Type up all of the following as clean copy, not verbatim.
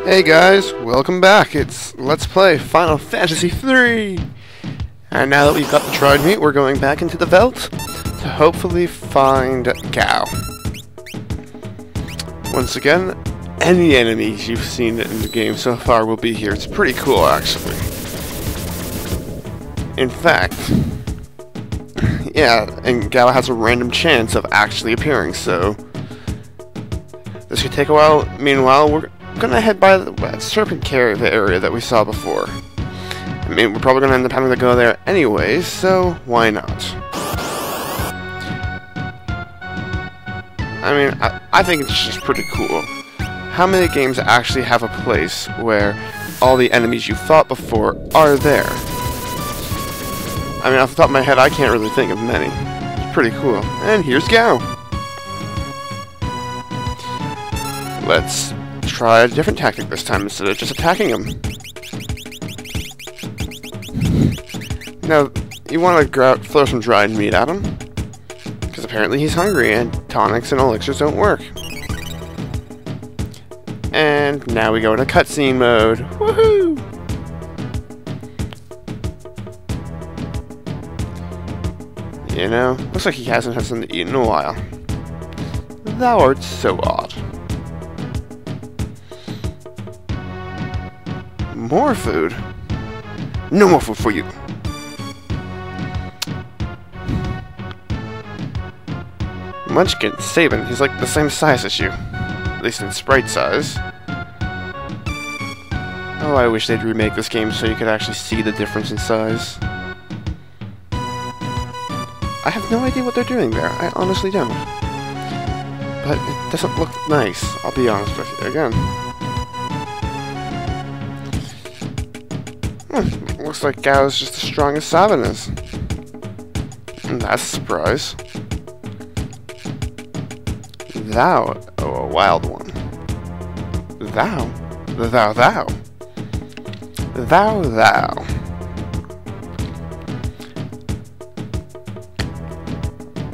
Hey guys, welcome back. It's Let's Play Final Fantasy III! And now that we've got the dried meat, we're going back into the Veldt to hopefully find Gao. Once again, any enemies you've seen in the game so far will be here. It's pretty cool, actually. In fact, yeah, and Gao has a random chance of actually appearing, so this could take a while. Meanwhile, we're gonna head by the Serpent Cave area that we saw before. I mean, we're probably gonna end up having to go there anyways, so why not? I mean, I think it's just pretty cool. How many games actually have a place where all the enemies you fought before are there? I mean, off the top of my head, I can't really think of many. It's pretty cool. And here's Gao. Let's try a different tactic this time instead of just attacking him. Now, you want to throw some dried meat at him, because apparently he's hungry and tonics and elixirs don't work. And now we go into cutscene mode. Woohoo! You know, looks like he hasn't had something to eat in a while. Thou art so odd. More food? No more food for you. Munchkin, Sabin, he's like the same size as you. At least in sprite size. Oh, I wish they'd remake this game so you could actually see the difference in size. I have no idea what they're doing there. I honestly don't. But it doesn't look nice, I'll be honest with you. Again. Looks like Gao is just as strong as Sabin is. And that's a surprise. Thou, oh, a wild one. Thou? Thou.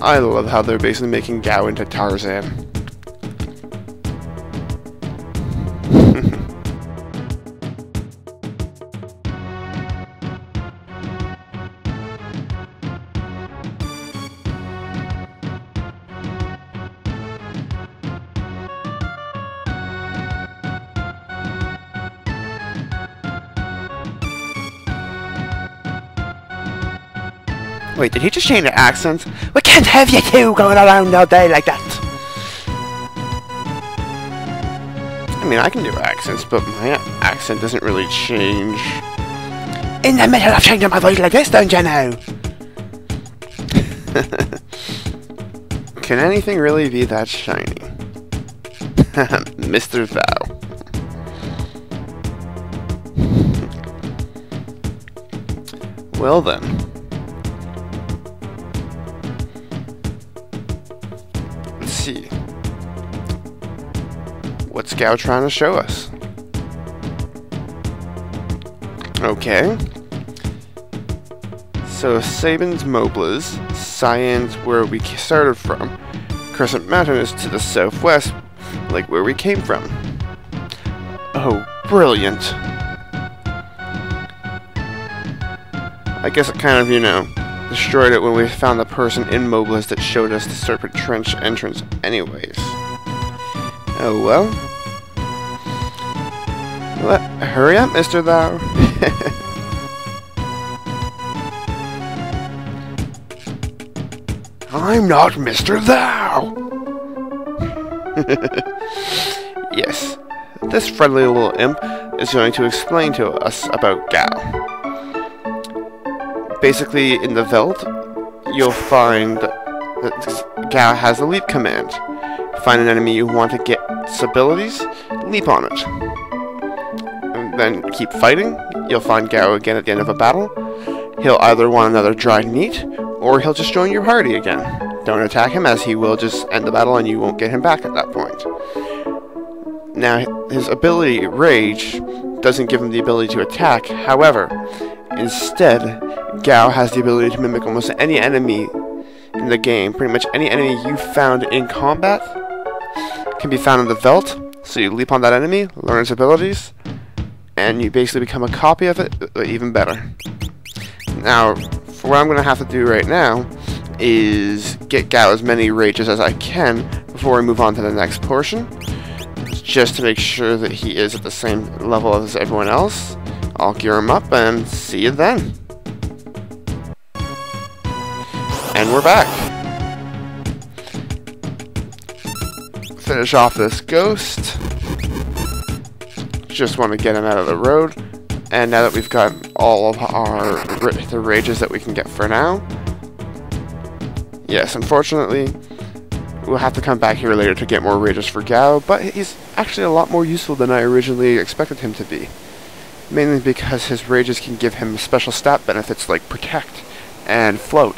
I love how they're basically making Gao into Tarzan. Wait, did he just change the accent? We can't have you two going around all day like that! I mean, I can do accents, but my accent doesn't really change. In the middle of changing my voice like this, don't you know? Can anything really be that shiny? Mr. Thou. Well then. See. What's Gao trying to show us? Okay. So Sabin's Moblas, Cyan's where we started from. Crescent Mountain is to the southwest, like where we came from. Oh, brilliant. I guess it kind of, you know, destroyed it when we found the person in Moblas that showed us the Serpent Trench entrance anyways. Oh well. Hurry up, Mr. Thou. I'm not Mr. Thou! Yes, this friendly little imp is going to explain to us about Gao. Basically, in the Veldt, you'll find that Gao has a leap command. Find an enemy you want to get its abilities, leap on it. And then keep fighting. You'll find Gao again at the end of a battle. He'll either want another dried meat, or he'll just join your party again. Don't attack him, as he will just end the battle and you won't get him back at that point. Now, his ability, Rage, doesn't give him the ability to attack. However, instead, Gao has the ability to mimic almost any enemy in the game. Pretty much any enemy you found in combat can be found in the Veldt, So you leap on that enemy, learn its abilities, and you basically become a copy of it, but even better. Now, for what I'm going to have to do right now is get Gao as many rages as I can before we move on to the next portion, just to make sure that he is at the same level as everyone else. I'll gear him up and see you then. And we're back. Finish off this ghost. Just want to get him out of the road. And now that we've got all of the rages that we can get for now, yes, unfortunately, we'll have to come back here later to get more rages for Gao, but he's actually a lot more useful than I originally expected him to be. Mainly because his rages can give him special stat benefits like Protect and Float.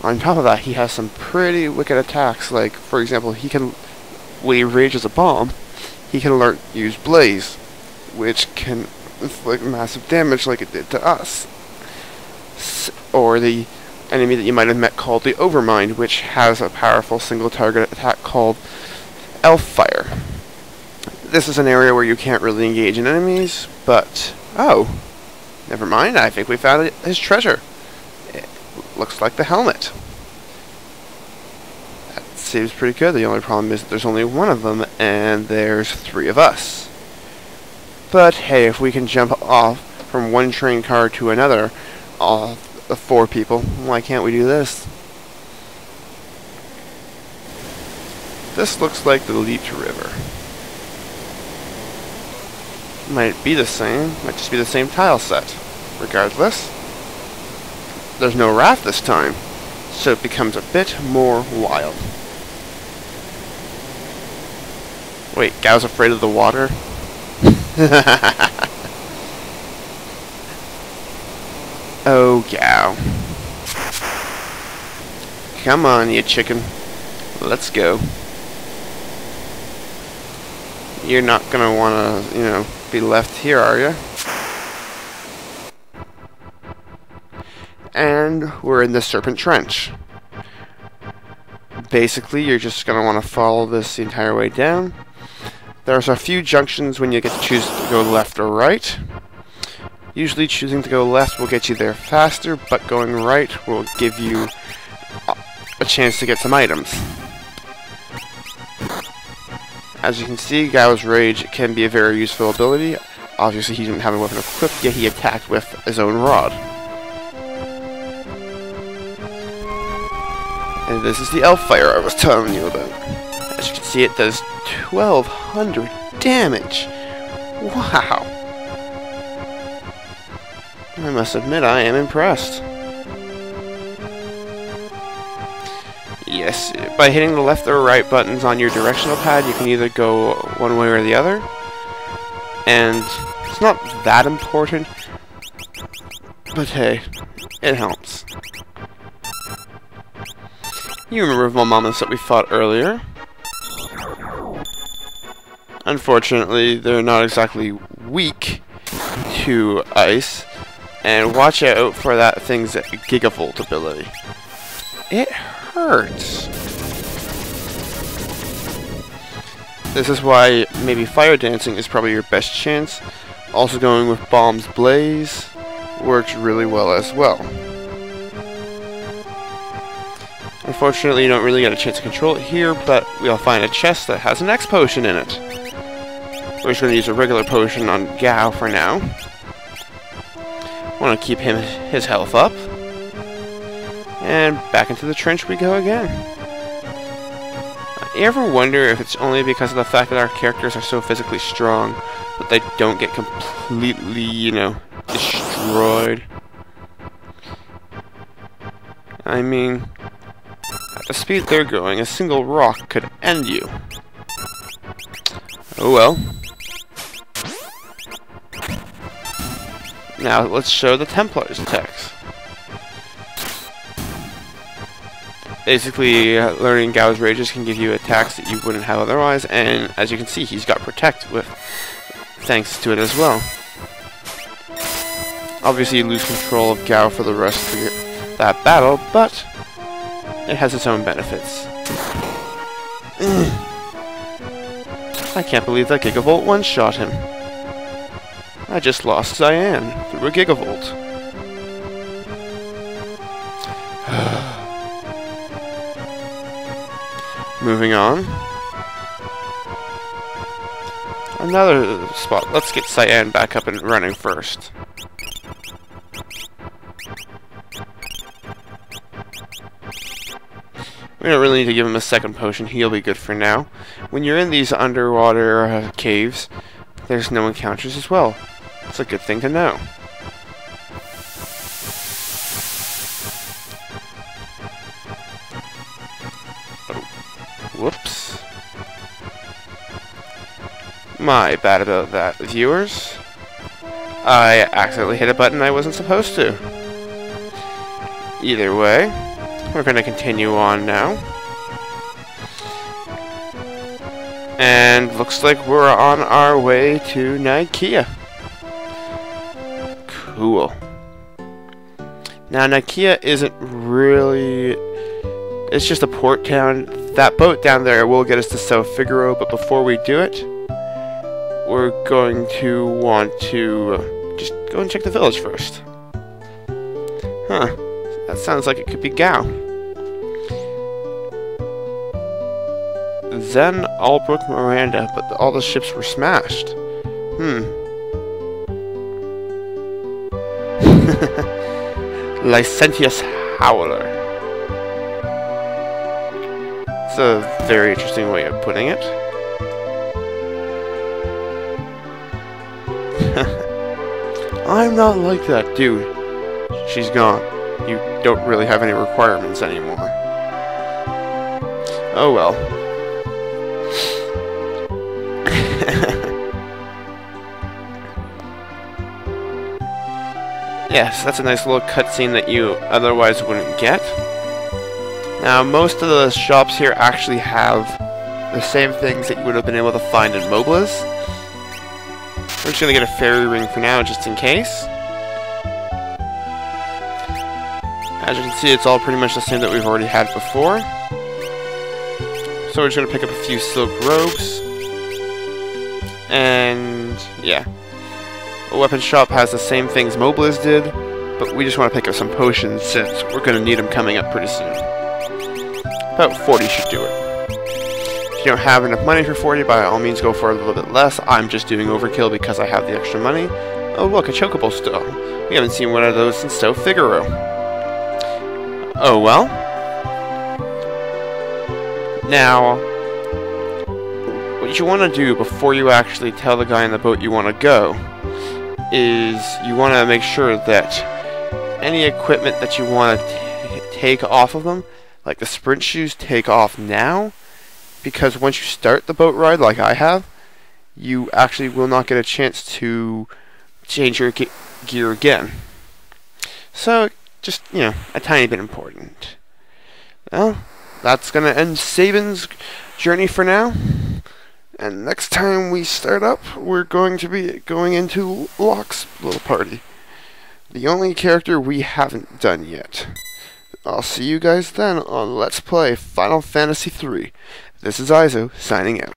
On top of that, he has some pretty wicked attacks, like, for example, when he rages a bomb, he can use Blaze, which can inflict massive damage like it did to us. Or the enemy that you might have met called the Overmind, which has a powerful single target attack called Elf Fire. This is an area where you can't really engage in enemies, but oh, never mind, I think we found his treasure. It looks like the helmet. That seems pretty good. The only problem is that there's only one of them and there's 3 of us. But hey, if we can jump off from one train car to another, all the 4 people, why can't we do this? This looks like the Leaped River. Might be the same, might just be the same tile set. Regardless, there's no raft this time, so it becomes a bit more wild. Wait, Gao's afraid of the water? Oh, Gao. Come on, you chicken. Let's go. You're not gonna wanna, be left here, are you? And we're in the Serpent Trench. Basically, you're just gonna want to follow this the entire way down. There's a few junctions when you get to choose to go left or right. Usually choosing to go left will get you there faster, but going right will give you a chance to get some items. As you can see, Gao's Rage can be a very useful ability. Obviously he didn't have a weapon equipped, yet he attacked with his own rod. And this is the Elf Fire I was telling you about. As you can see, it does 1200 damage. Wow. I must admit, I am impressed. Yes, by hitting the left or right buttons on your directional pad, you can either go one way or the other. And it's not that important, but hey, it helps. You remember the mammoths that we fought earlier. Unfortunately, they're not exactly weak to ice. And watch out for that thing's Gigavolt ability. It hurts. This is why maybe Fire Dancing is probably your best chance. Also going with Bomb's Blaze works really well as well. Unfortunately, you don't really get a chance to control it here, but we'll find a chest that has an X potion in it. We're just going to use a regular potion on Gao for now. Want to keep his health up. And back into the trench we go again. You ever wonder if it's only because of the fact that our characters are so physically strong that they don't get completely, destroyed? I mean, at the speed they're going, a single rock could end you. Oh well. Now let's show the Templar's attacks. Basically, learning Gao's Rages can give you attacks that you wouldn't have otherwise, and as you can see, he's got Protect with thanks to it as well. Obviously, you lose control of Gao for the rest of that battle, but it has its own benefits. I can't believe that Gigavolt one-shot him. I just lost Cyan through a Gigavolt. Moving on. Another spot. Let's get Cyan back up and running first. We don't really need to give him a second potion. He'll be good for now. When you're in these underwater caves, there's no encounters as well. It's a good thing to know. Oh. Whoops. My bad about that, viewers. I accidentally hit a button I wasn't supposed to. Either way, we're going to continue on now. And looks like we're on our way to Nikeah. Cool. Now, Nikeah isn't really... It's just a port town. That boat down there will get us to South Figaro, but before we do it, we're going to want to just go and check the village first. Huh. That sounds like it could be Gao. Zen, Albrook, Miranda, but all the ships were smashed. Licentious Howler. It's a very interesting way of putting it. I'm not like that, dude. She's gone. You don't really have any requirements anymore. Oh well. Yes, that's a nice little cutscene that you otherwise wouldn't get. Now, most of the shops here actually have the same things that you would have been able to find in Mobliz. We're just going to get a fairy ring for now, just in case. As you can see, it's all pretty much the same that we've already had before. So we're just going to pick up a few silk robes. And, yeah. A weapon shop has the same things Mobliz did, but we just want to pick up some potions since we're going to need them coming up pretty soon. About 40 should do it. If you don't have enough money for 40, by all means go for a little bit less. I'm just doing overkill because I have the extra money. Oh look, a chocobo stone. We haven't seen one of those since South Figaro. Oh well. Now, what you want to do before you actually tell the guy in the boat you want to go is you want to make sure that any equipment that you want to take off of them, like the sprint shoes, take off now, because once you start the boat ride like I have, you actually will not get a chance to change your gear again. So, just, you know, a tiny bit important. Well, that's going to end Sabin's journey for now. And next time we start up, we're going to be going into Locke's little party. The only character we haven't done yet. I'll see you guys then on Let's Play Final Fantasy III. This is Izo, signing out.